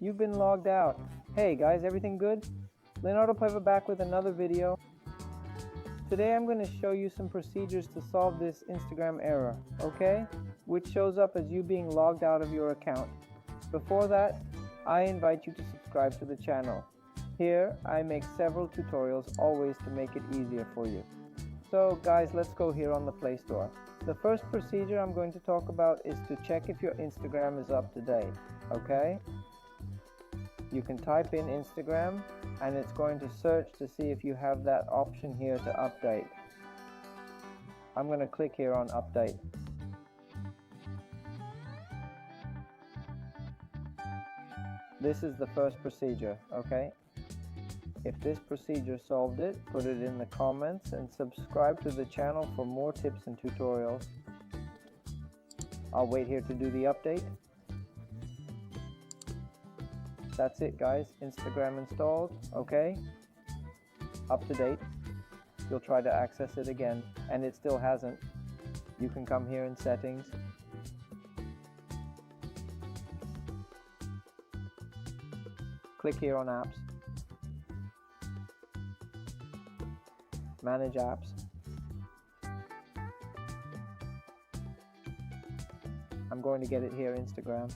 You've been logged out. Hey guys, everything good? Leonardo Paiva back with another video. Today I'm going to show you some procedures to solve this Instagram error, okay? Which shows up as you being logged out of your account. Before that, I invite you to subscribe to the channel. Here, I make several tutorials always to make it easier for you. So guys, let's go here on the Play Store. The first procedure I'm going to talk about is to check if your Instagram is up to date, okay? You can type in Instagram and it's going to search to see if you have that option here to update. I'm going to click here on update. This is the first procedure, okay? If this procedure solved it, put it in the comments and subscribe to the channel for more tips and tutorials. I'll wait here to do the update. That's it guys, Instagram installed, okay? Up to date. You'll try to access it again and it still hasn't. You can come here in settings. Click here on apps. Manage apps. I'm going to get it here, Instagram.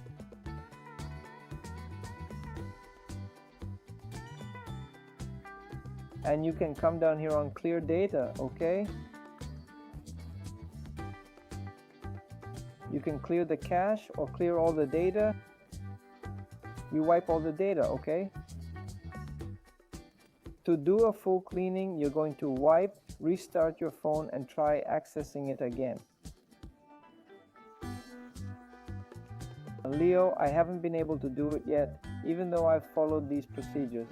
And you can come down here on clear data, okay? You can clear the cache or clear all the data. You wipe all the data, okay? To do a full cleaning, you're going to wipe, restart your phone and try accessing it again. Leo, I haven't been able to do it yet, even though I've followed these procedures.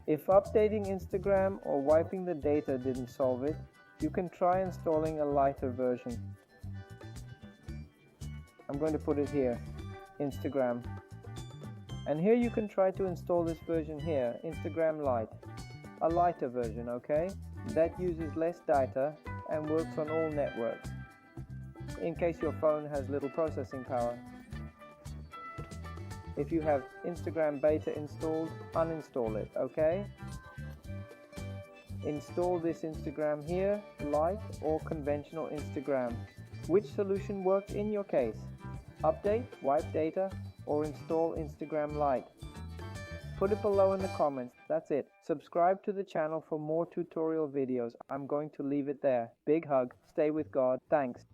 If updating Instagram or wiping the data didn't solve it, you can try installing a lighter version. I'm going to put it here, Instagram. And here you can try to install this version here, Instagram Lite. A lighter version, okay? That uses less data and works on all networks, in case your phone has little processing power. If you have Instagram beta installed, uninstall it, okay? Install this Instagram here, Lite or conventional Instagram. Which solution works in your case? Update, wipe data, or install Instagram Lite? Put it below in the comments. That's it. Subscribe to the channel for more tutorial videos. I'm going to leave it there. Big hug. Stay with God. Thanks.